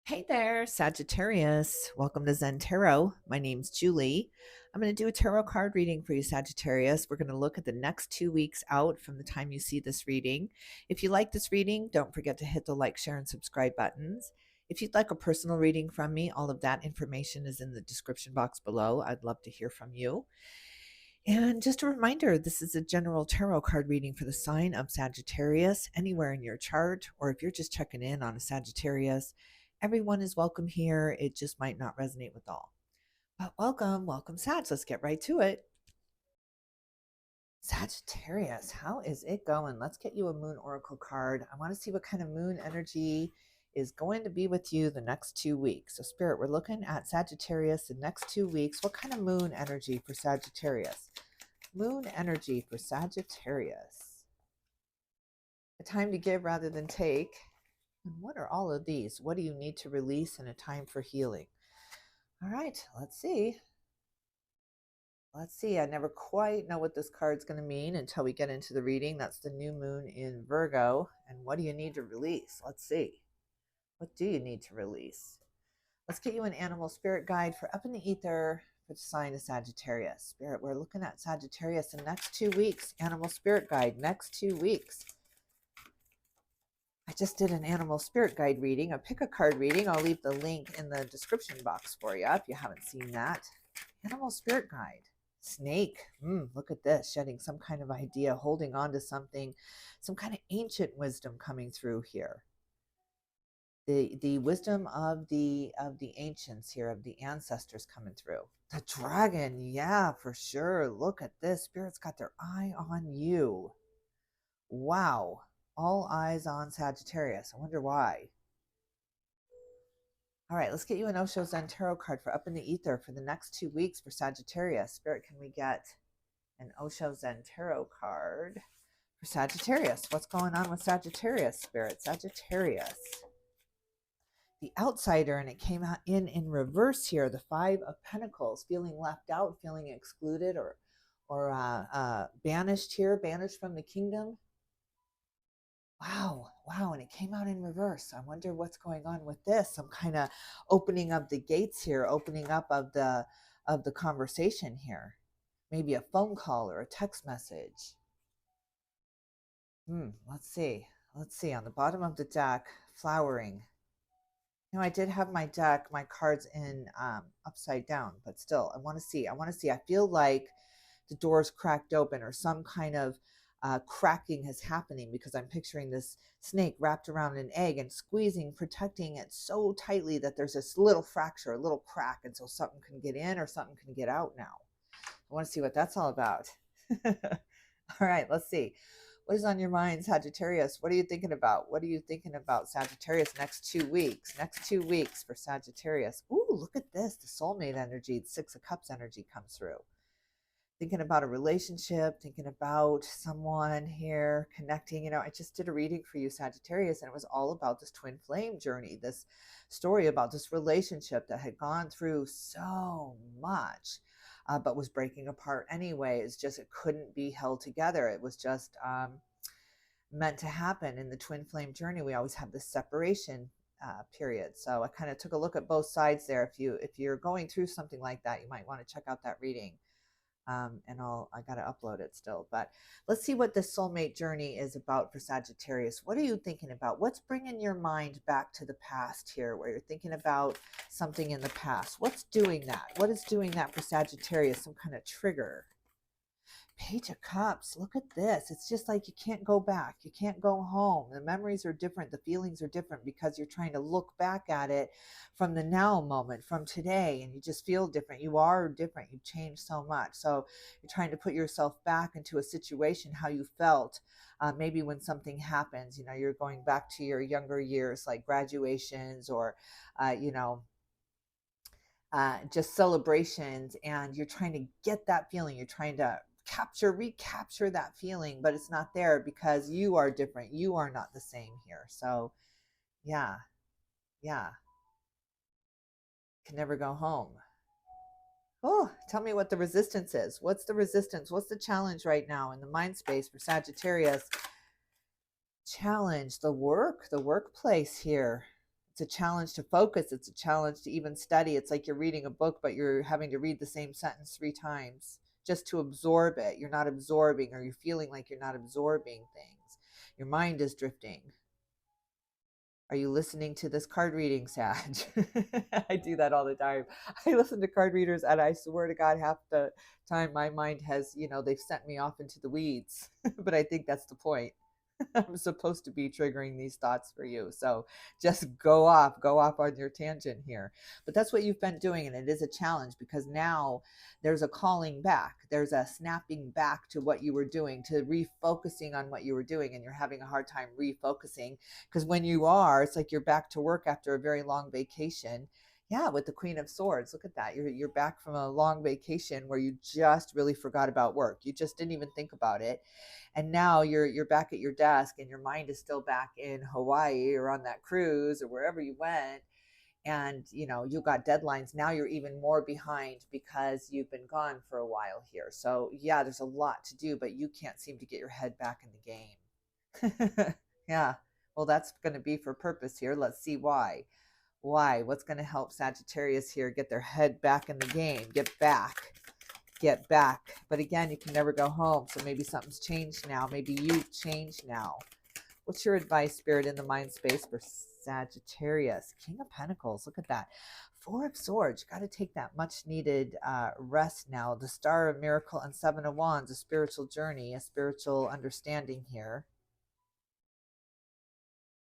Hey there, Sagittarius. Welcome to Zen Tarot. My name's Julie. I'm going to do a tarot card reading for you, Sagittarius. We're going to look at the next 2 weeks out from the time you see this reading. If you like this reading, don't forget to hit the like, share, and subscribe buttons. If you'd like a personal reading from me, all of that information is in the description box below. I'd love to hear from you. And just a reminder, this is a general tarot card reading for the sign of Sagittarius, anywhere in your chart, or if you're just checking in on a Sagittarius, everyone is welcome here. It just might not resonate with all. But welcome, Sag. Let's get right to it. Sagittarius, how is it going? Let's get you a moon oracle card. I want to see what kind of moon energy is going to be with you the next 2 weeks. So, Spirit, we're looking at Sagittarius the next 2 weeks. What kind of moon energy for Sagittarius? Moon energy for Sagittarius. A time to give rather than take. And what are all of these? What do you need to release in a time for healing? All right, let's see. Let's see. I never quite know what this card's going to mean until we get into the reading. That's the new moon in Virgo. And what do you need to release? Let's see. What do you need to release? Let's get you an animal spirit guide for up in the ether for the sign of Sagittarius. Spirit, we're looking at Sagittarius the next 2 weeks. Animal spirit guide, next 2 weeks. I just did an animal spirit guide reading, a pick a card reading. I'll leave the link in the description box for you if you haven't seen that. Animal spirit guide. Snake. Look at this, shedding some kind of idea, holding on to something, some kind of ancient wisdom coming through here. The wisdom of the ancients here, of the ancestors coming through. The dragon, yeah, for sure. Look at this. Spirit's got their eye on you. Wow. All eyes on Sagittarius. I wonder why. All right, let's get you an Osho ZEN-TAROT card for up in the ether for the next 2 weeks for Sagittarius. Spirit, can we get an Osho ZEN-TAROT card for Sagittarius? What's going on with Sagittarius, Spirit? Sagittarius. The outsider, and it came out in reverse here. The Five of Pentacles, feeling left out, feeling excluded, or banished here, banished from the kingdom. Wow, and it came out in reverse. I wonder what's going on with this. Some kind of opening of the gates here, opening up of the conversation here. Maybe a phone call or a text message. Let's see. On the bottom of the deck, flowering. I did have my deck, my cards in upside down, but still, I want to see. I feel like the door's cracked open or some kind of cracking is happening, because I'm picturing this snake wrapped around an egg and squeezing, protecting it so tightly that there's this little fracture, a little crack, and so something can get in or something can get out now. I want to see what that's all about. All right, let's see. What is on your mind, Sagittarius? What are you thinking about? What are you thinking about, Sagittarius, next 2 weeks? Next 2 weeks for Sagittarius. Ooh, look at this. The soulmate energy, the Six of Cups energy comes through. Thinking about a relationship, thinking about someone here, connecting. I just did a reading for you, Sagittarius, and it was all about this twin flame journey, this story about this relationship that had gone through so much, but was breaking apart anyway. It's just, it couldn't be held together. It was just meant to happen. In the twin flame journey, we always have this separation period. So I kind of took a look at both sides there. If you're going through something like that, you might want to check out that reading. And I got to upload it still. But let's see what the soulmate journey is about for Sagittarius. What are you thinking about? What's bringing your mind back to the past here, where you're thinking about something in the past? What's doing that? What is doing that for Sagittarius? Some kind of trigger. Page of Cups. Look at this. It's just like you can't go back. You can't go home. The memories are different. The feelings are different, because you're trying to look back at it from the now moment, from today, and you just feel different. You are different. You've changed so much. So you're trying to put yourself back into a situation, how you felt maybe when something happens. You're going back to your younger years, like graduations or, just celebrations, and you're trying to get that feeling. You're trying to recapture that feeling, but it's not there because you are different. You are not the same here. So yeah, can never go home. Oh, tell me what the resistance is. What's the resistance? What's the challenge right now in the mind space for Sagittarius? Challenge, the workplace here. It's a challenge to focus. It's a challenge to even study. It's like you're reading a book, but you're having to read the same sentence 3 times just to absorb it. You're not absorbing, or you're feeling like you're not absorbing things. Your mind is drifting. Are you listening to this card reading, Sag? I do that all the time. I listen to card readers, and I swear to God, half the time my mind has, they've sent me off into the weeds. But I think that's the point. I'm supposed to be triggering these thoughts for you. So just go off on your tangent here. But that's what you've been doing. And it is a challenge, because now there's a calling back. There's a snapping back to what you were doing, to refocusing on what you were doing. And you're having a hard time refocusing, because when you are, it's like you're back to work after a very long vacation. Yeah, with the Queen of Swords. Look at that. You're back from a long vacation where you just really forgot about work. You just didn't even think about it. And now you're back at your desk, and your mind is still back in Hawaii or on that cruise or wherever you went. And you got deadlines. Now you're even more behind because you've been gone for a while here. So yeah, there's a lot to do, but you can't seem to get your head back in the game. Yeah. Well, that's going to be for purpose here. Let's see why. What's going to help Sagittarius here get their head back in the game? Get back. But again, you can never go home. So maybe something's changed now. Maybe you've changed now. What's your advice, Spirit, in the mind space for Sagittarius? King of Pentacles. Look at that. Four of Swords. You got to take that much needed rest now. The Star of Miracle and Seven of Wands. A spiritual journey, a spiritual understanding here.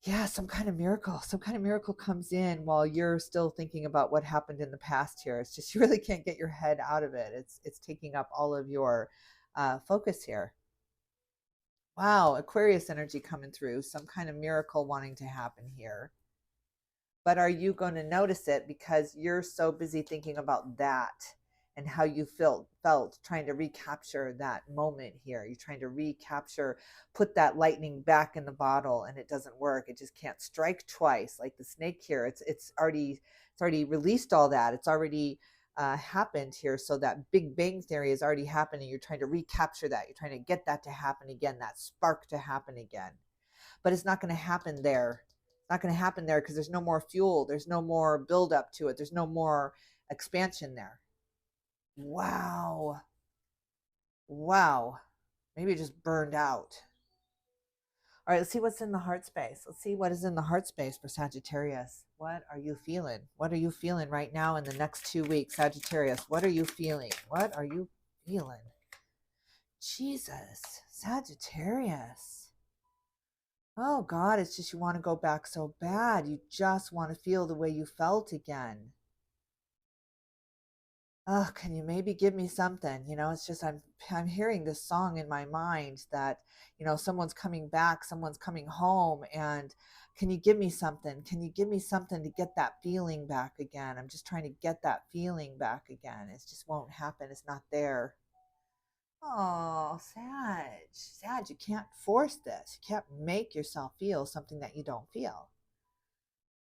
Yeah, some kind of miracle comes in while you're still thinking about what happened in the past here. It's just, you really can't get your head out of it. It's taking up all of your focus here. Wow, Aquarius energy coming through, some kind of miracle wanting to happen here. But are you going to notice it, because you're so busy thinking about that and how you felt trying to recapture that moment here? You're trying to recapture, put that lightning back in the bottle, and it doesn't work. It just can't strike twice, like the snake here. It's already released all that. It's already happened here. So that Big Bang Theory is already happening. You're trying to recapture that. You're trying to get that to happen again, that spark to happen again. But it's not going to happen there. It's not going to happen there because there's no more fuel. There's no more build up to it. There's no more expansion there. Wow. Maybe it just burned out. All right, let's see what's in the heart space. Let's see what is in the heart space for Sagittarius. What are you feeling? What are you feeling right now in the next 2 weeks, Sagittarius? What are you feeling? What are you feeling? Jesus, Sagittarius. Oh God, it's just you want to go back so bad. You just want to feel the way you felt again. Oh, can you maybe give me something? It's just I'm hearing this song in my mind that, someone's coming back, someone's coming home, and can you give me something? Can you give me something to get that feeling back again? I'm just trying to get that feeling back again. It just won't happen. It's not there. Oh, Sag, you can't force this. You can't make yourself feel something that you don't feel.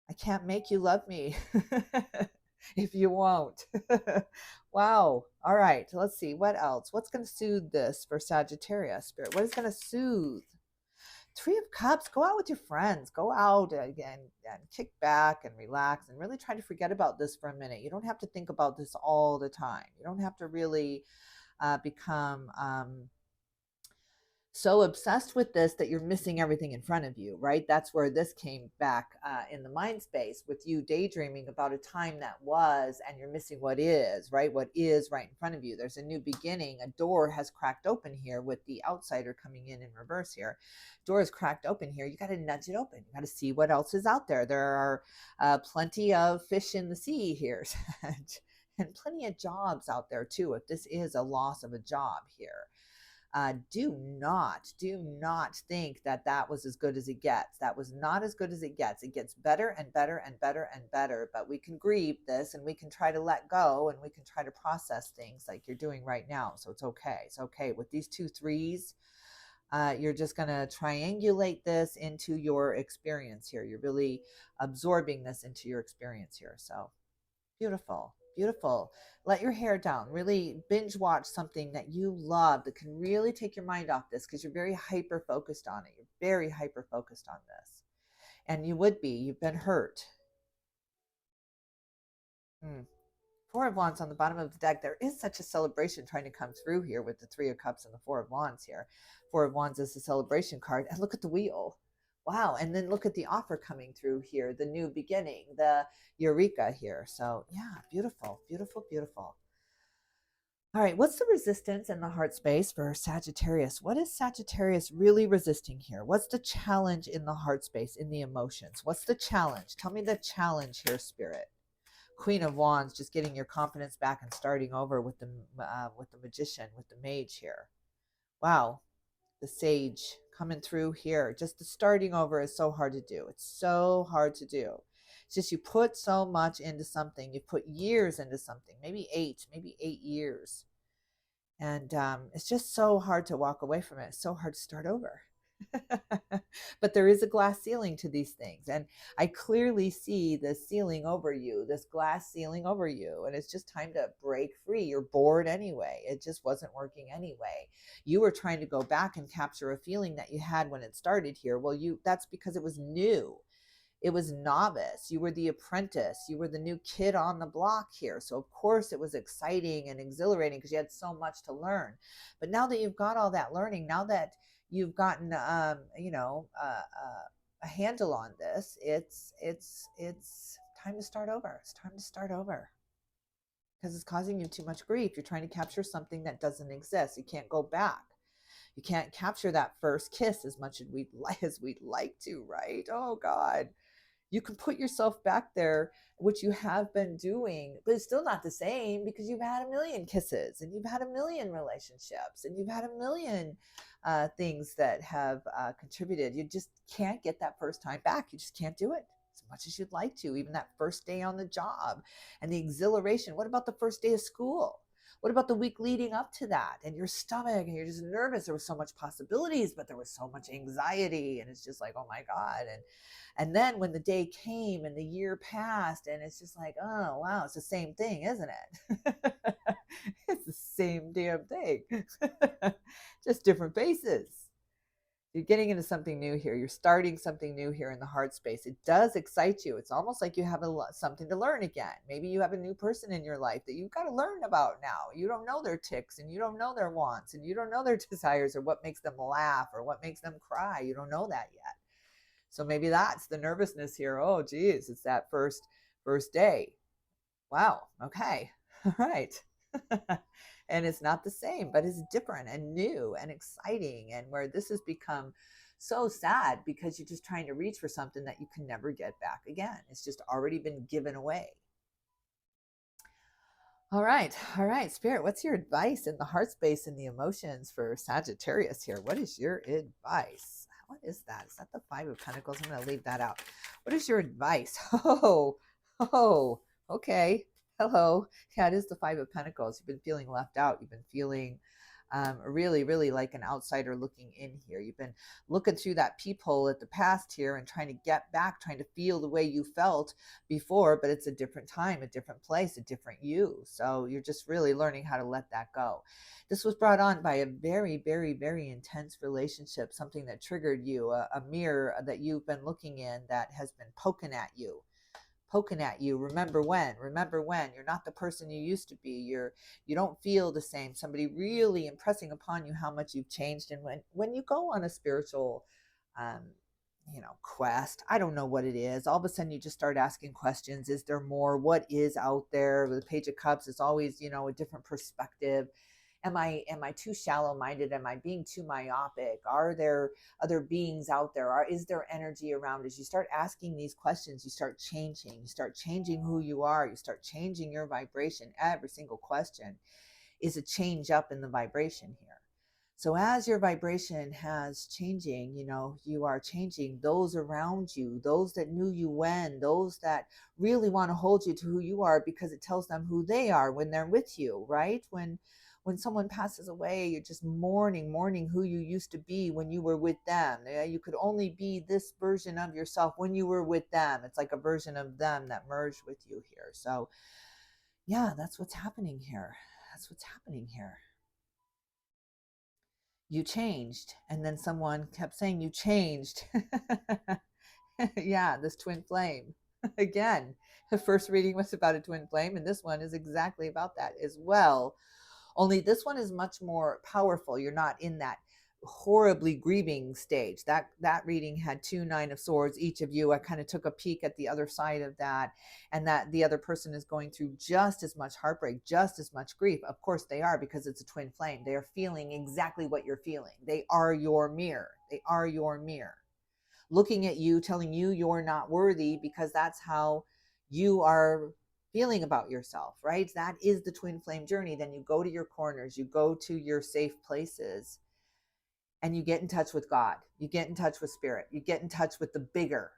I can't make you love me if you won't. Wow. All right. Let's see. What else? What's going to soothe this for Sagittarius, Spirit? What is going to soothe? Three of Cups. Go out with your friends. Go out and kick back and relax and really try to forget about this for a minute. You don't have to think about this all the time. You don't have to really become so obsessed with this that you're missing everything in front of you, right? That's where this came back in the mind space, with you daydreaming about a time that was, and you're missing what is, right? What is right in front of you. There's a new beginning. A door has cracked open here with the outsider coming in reverse here. Door is cracked open here. You got to nudge it open. You got to see what else is out there. There are plenty of fish in the sea here. And plenty of jobs out there too, if this is a loss of a job here. Do not think that was as good as it gets. That was not as good as it gets. It gets better and better and better and better, but we can grieve this, and we can try to let go, and we can try to process things like you're doing right now. So it's okay. It's okay. With these 2 threes, you're just going to triangulate this into your experience here. You're really absorbing this into your experience here. So beautiful. Let your hair down. Really binge watch something that you love that can really take your mind off this, because you're very hyper focused on it. You're very hyper focused on this. And you would be. You've been hurt. Hmm. Four of Wands on the bottom of the deck. There is such a celebration trying to come through here with the Three of Cups and the Four of Wands here. Four of Wands is the celebration card. And look at the wheel. Wow. And then look at the offer coming through here, the new beginning, the eureka here. So, yeah, beautiful, beautiful, beautiful. All right, what's the resistance in the heart space for Sagittarius? What is Sagittarius really resisting here? What's the challenge in the heart space, in the emotions? What's the challenge? Tell me the challenge here, Spirit. Queen of Wands, just getting your confidence back and starting over with the magician, with the mage here. Wow, the sage coming through here. Just the starting over is so hard to do. It's so hard to do. It's just you put so much into something. You put years into something, maybe 8 years. And it's just so hard to walk away from it. It's so hard to start over. But there is a glass ceiling to these things. And I clearly see the ceiling over you, this glass ceiling over you. And it's just time to break free. You're bored anyway. It just wasn't working anyway. You were trying to go back and capture a feeling that you had when it started here. Well, that's because it was new. It was novice. You were the apprentice. You were the new kid on the block here. So, of course, it was exciting and exhilarating because you had so much to learn. But now that you've got all that learning, now that you've gotten, a handle on this, it's time to start over. It's time to start over because it's causing you too much grief. You're trying to capture something that doesn't exist. You can't go back. You can't capture that first kiss as much as we'd like to, right? Oh God. You can put yourself back there, which you have been doing, but it's still not the same because you've had a million kisses and you've had a million relationships and you've had a million things that have contributed. You just can't get that first time back. You just can't do it as much as you'd like to, even that first day on the job and the exhilaration. What about the first day of school? What about the week leading up to that and your stomach and you're just nervous? There was so much possibilities, but there was so much anxiety and it's just like, oh my God. And then when the day came and the year passed and it's just like, oh wow, it's the same thing, isn't it? It's the same damn thing. Just different faces. You're getting into something new here. You're starting something new here in the heart space. It does excite you. It's almost like you have something to learn again. Maybe you have a new person in your life that you've got to learn about now. You don't know their tics and you don't know their wants and you don't know their desires or what makes them laugh or what makes them cry. You don't know that yet. So maybe that's the nervousness here. Oh, geez, it's that first day. Wow. Okay. All right. And it's not the same, but it's different and new and exciting. And where this has become so sad because you're just trying to reach for something that you can never get back again. It's just already been given away. All right. Spirit, what's your advice in the heart space and the emotions for Sagittarius here? What is your advice? What is that? Is that the Five of Pentacles? I'm going to leave that out. What is your advice? Oh, okay. Hello. Yeah, it is the Five of Pentacles. You've been feeling left out. You've been feeling really, really like an outsider looking in here. You've been looking through that peephole at the past here and trying to get back, trying to feel the way you felt before, but it's a different time, a different place, a different you. So you're just really learning how to let that go. This was brought on by a very, very, very intense relationship, something that triggered you, a mirror that you've been looking in that has been poking at you. Remember when you're not the person you used to be. You don't feel the same. Somebody really impressing upon you how much you've changed. And when you go on a spiritual quest, I don't know what it is, all of a sudden you just start asking questions. Is there more? What is out there? The Page of Cups is always a different perspective. Am I too shallow-minded? Am I being too myopic? Are there other beings out there? Is there energy around? As you start asking these questions, you start changing. You start changing who you are. You start changing your vibration. Every single question is a change up in the vibration here. So as your vibration has changing, you are changing those around you, those that knew you when, those that really want to hold you to who you are because it tells them who they are when they're with you, right? When someone passes away, you're just mourning who you used to be when you were with them. You could only be this version of yourself when you were with them. It's like a version of them that merged with you here. So yeah, that's what's happening here. That's what's happening here. You changed. And then someone kept saying you changed. Yeah, this twin flame. Again, the first reading was about a twin flame, and this one is exactly about that as well. Only this one is much more powerful. You're not in that horribly grieving stage. That reading had 2 9 of swords, each of you. I kind of took a peek at the other side of that, and that the other person is going through just as much heartbreak, just as much grief. Of course they are, because it's a twin flame. They are feeling exactly what you're feeling. They are your mirror. They are your mirror, looking at you, telling you you're not worthy, because that's how you are feeling about yourself, right? That is the twin flame journey. Then you go to your corners, you go to your safe places, and you get in touch with God. You get in touch with spirit. You get in touch with the bigger.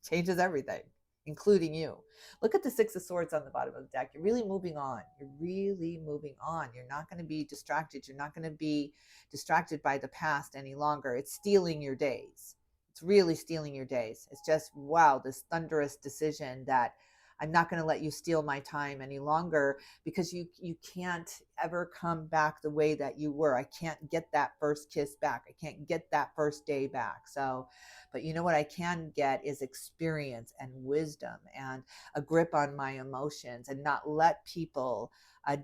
Changes everything, including you. Look at the 6 of Swords on the bottom of the deck. You're really moving on. You're really moving on. You're not going to be distracted. You're not going to be distracted by the past any longer. It's stealing your days. It's really stealing your days. It's just, wow, this thunderous decision that I'm not going to let you steal my time any longer, because you can't ever come back the way that you were. I can't get that first kiss back. I can't get that first day back. So, but you know what I can get is experience and wisdom and a grip on my emotions, and not let people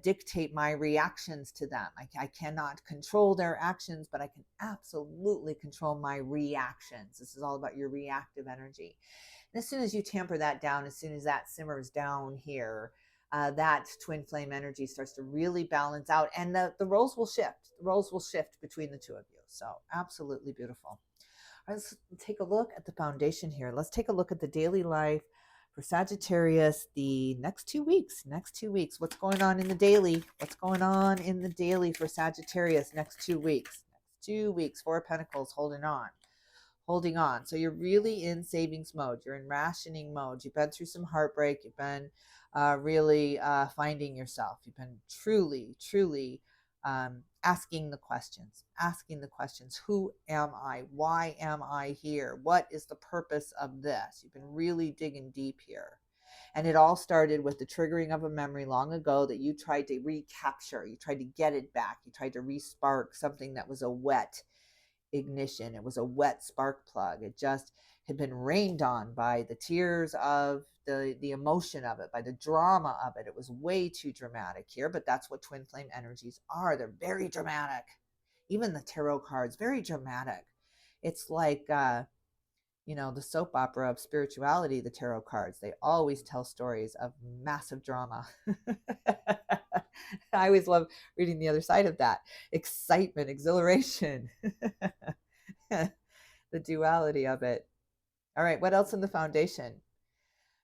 dictate my reactions to them. I cannot control their actions, but I can absolutely control my reactions. This is all about your reactive energy. And as soon as you tamper that down, as soon as that simmers down here, that twin flame energy starts to really balance out, and the roles will shift. The roles will shift between the two of you. So absolutely beautiful. All right, let's take a look at the foundation here. Let's take a look at the daily life for Sagittarius the next 2 weeks. Next 2 weeks. What's going on in the daily? What's going on in the daily for Sagittarius next 2 weeks? Next 2 weeks. 4 of Pentacles, holding on. Holding on. So you're really in savings mode. You're in rationing mode. You've been through some heartbreak. You've been really finding yourself. You've been truly asking the questions. Who am I? Why am I here? What is the purpose of this? You've been really digging deep here. And it all started with the triggering of a memory long ago that you tried to recapture. You tried to get it back. You tried to re-spark something that was a wet ignition. It was a wet spark plug. It just had been rained on by the tears of the emotion of it, by the drama of it. It was way too dramatic here, but that's what twin flame energies are. They're very dramatic. Even the tarot cards, very dramatic. It's like the soap opera of spirituality, the tarot cards. They always tell stories of massive drama. I always love reading the other side of that. Excitement, exhilaration, the duality of it. All right, what else in the foundation?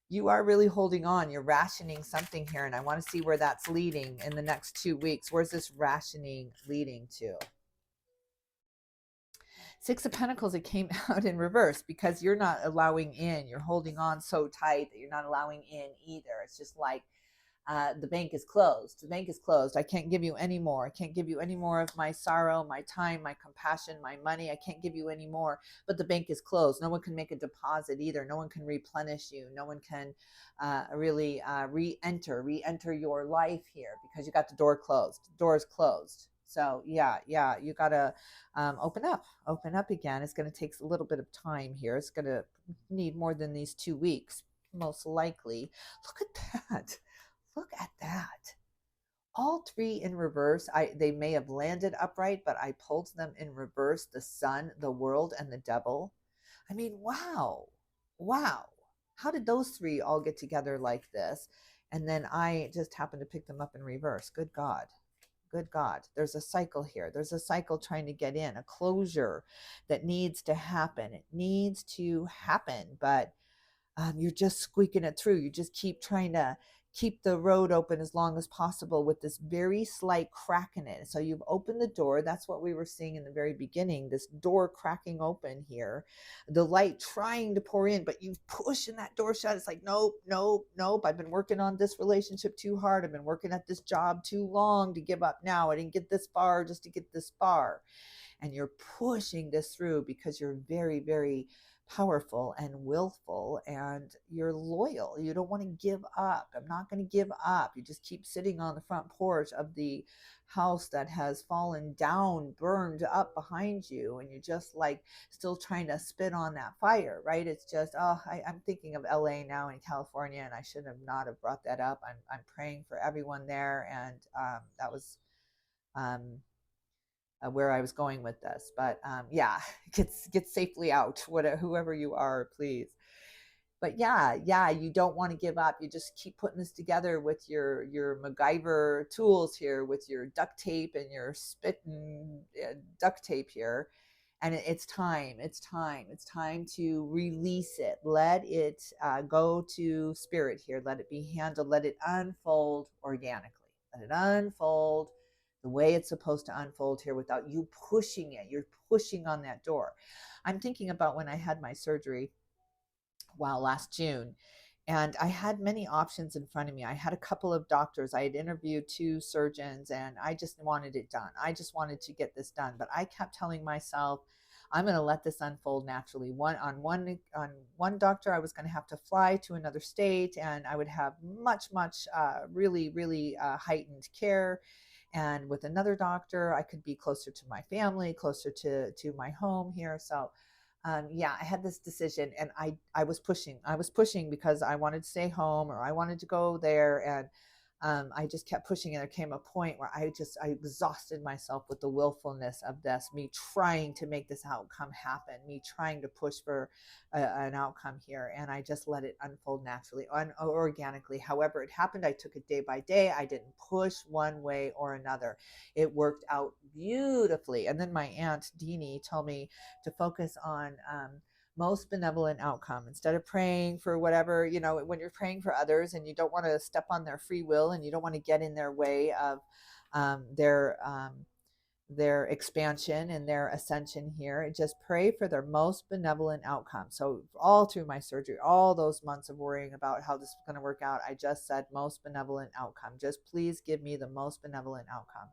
You are really holding on. You're rationing something here, and I want to see where that's leading in the next 2 weeks. Where's this rationing leading to? 6 of Pentacles, it came out in reverse, because you're not allowing in. You're holding on so tight that you're not allowing in either. It's just like the bank is closed. The bank is closed. I can't give you any more. I can't give you any more of my sorrow, my time, my compassion, my money. I can't give you any more. But the bank is closed. No one can make a deposit either. No one can replenish you. No one can really re-enter your life here, because you got the door closed. The door is closed. So yeah, you got to open up again. It's going to take a little bit of time here. It's going to need more than these 2 weeks, most likely. Look at that. Look at that. All 3 in reverse. They may have landed upright, but I pulled them in reverse. The sun, the world, and the devil. I mean, wow. How did those 3 all get together like this? And then I just happened to pick them up in reverse. Good God. There's a cycle here. There's a cycle trying to get in, a closure that needs to happen. It needs to happen, but you're just squeaking it through. You just keep trying to keep the road open as long as possible with this very slight crack in it. So you've opened the door. That's what we were seeing in the very beginning, this door cracking open here, the light trying to pour in, but you pushing that door shut. It's like, nope. I've been working on this relationship too hard. I've been working at this job too long to give up now. I didn't get this far just to get this far. and you're pushing this through because you're very, very powerful and willful, and you're loyal. You don't want to give up. I'm not going to give up. You just keep sitting on the front porch of the house that has fallen down, burned up behind you, and you're just like still trying to spit on that fire, right? It's just, I'm thinking of LA now in California, and I should have not have brought that up. I'm praying for everyone there, and that was um, where I was going with this. But yeah, get safely out, whatever, whoever you are, please. But yeah, you don't want to give up. You just keep putting this together with your MacGyver tools here, with your duct tape and your spit and duct tape here. And it's time. It's time. It's time to release it. Let it go to spirit here. Let it be handled. Let it unfold organically. Let it unfold the way it's supposed to unfold here without you pushing it. You're pushing on that door. I'm thinking about when I had my surgery, last June. And I had many options in front of me. I had a couple of doctors. I had interviewed 2 surgeons, and I just wanted it done. I just wanted to get this done. But I kept telling myself, I'm going to let this unfold naturally. On one doctor, I was going to have to fly to another state, and I would have much, really, really heightened care. And with another doctor, I could be closer to my family, closer to my home here. So yeah, I had this decision, and I was pushing. I was pushing because I wanted to stay home, or I wanted to go there, and I just kept pushing. And there came a point where I exhausted myself with the willfulness of this, me trying to make this outcome happen, me trying to push for an outcome here, and I just let it unfold naturally, organically. However it happened, I took it day by day. I didn't push one way or another. It worked out beautifully. And then my aunt Deanie told me to focus on most benevolent outcome instead of praying for whatever, when you're praying for others and you don't want to step on their free will, and you don't want to get in their way of their expansion and their ascension here. Just pray for their most benevolent outcome. So all through my surgery, all those months of worrying about how this is going to work out, I just said most benevolent outcome. Just please give me the most benevolent outcome.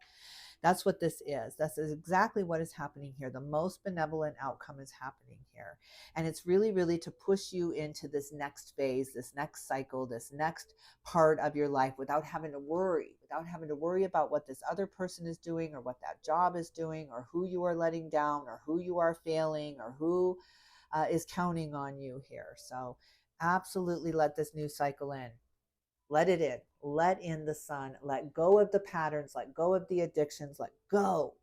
That's what this is. This is exactly what is happening here. The most benevolent outcome is happening here. And it's really, really to push you into this next phase, this next cycle, this next part of your life without having to worry about what this other person is doing, or what that job is doing, or who you are letting down, or who you are failing, or who is counting on you here. So absolutely let this new cycle in. Let it in. Let in the sun. Let go of the patterns. Let go of the addictions. Let go.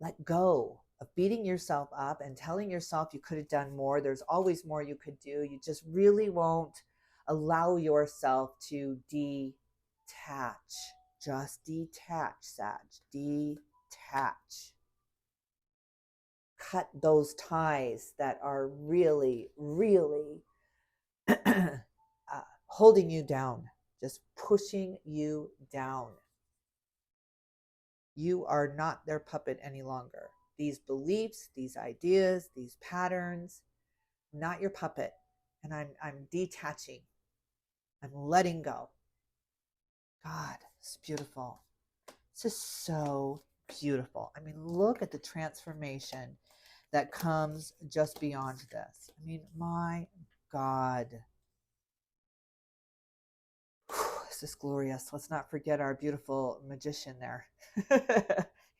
Let go of beating yourself up and telling yourself you could have done more. There's always more you could do. You just really won't allow yourself to detach. Just detach, Sag. Detach. Cut those ties that are really, really holding you down, just pushing you down. You are not their puppet any longer. These beliefs, these ideas, these patterns, not your puppet. And I'm detaching. I'm letting go. God, it's beautiful. It's just so beautiful. I mean, look at the transformation that comes just beyond this. I mean, my God. This is glorious. Let's not forget our beautiful magician there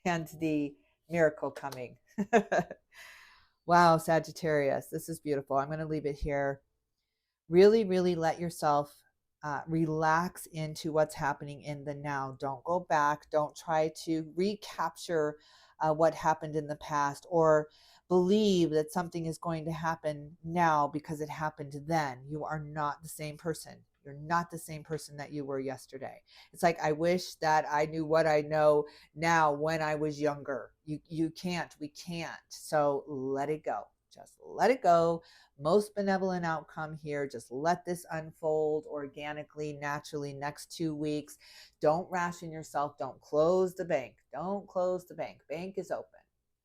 and the miracle coming. Wow, Sagittarius, this is beautiful. I'm going to leave it here. Really, really let yourself relax into what's happening in the now. Don't go back. Don't try to recapture what happened in the past, or believe that something is going to happen now because it happened then. You are not the same person. You're not the same person that you were yesterday. It's like, I wish that I knew what I know now when I was younger. You can't. We can't. So let it go. Just let it go. Most benevolent outcome here. Just let this unfold organically, naturally, next 2 weeks. Don't ration yourself. Don't close the bank. Don't close the bank. Bank is open.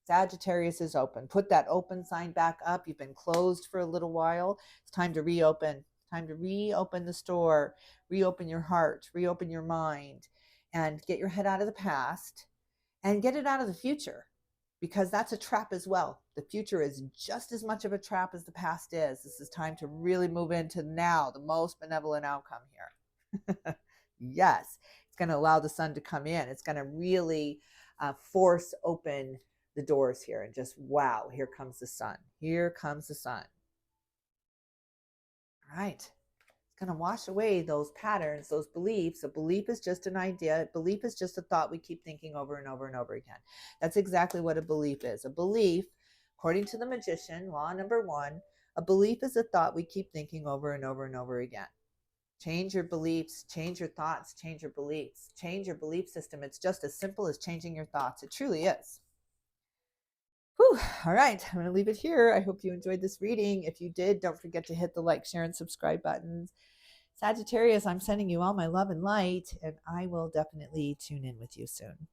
Sagittarius is open. Put that open sign back up. You've been closed for a little while. It's time to reopen. Time to reopen the store, reopen your heart, reopen your mind, and get your head out of the past and get it out of the future. because that's a trap as well. The future is just as much of a trap as the past is. This is time to really move into now, the most benevolent outcome here. Yes, it's going to allow the sun to come in. It's going to really force open the doors here and just, wow, here comes the sun. Here comes the sun. All right. Going to wash away those patterns, those beliefs. A belief is just an idea. A belief is just a thought we keep thinking over and over and over again. That's exactly what a belief is. A belief, according to the magician, law number 1, a belief is a thought we keep thinking over and over and over again. Change your beliefs, change your thoughts, change your beliefs, change your belief system. It's just as simple as changing your thoughts. It truly is. Whew. All right, I'm going to leave it here. I hope you enjoyed this reading. If you did, don't forget to hit the like, share, and subscribe buttons. Sagittarius, I'm sending you all my love and light, and I will definitely tune in with you soon.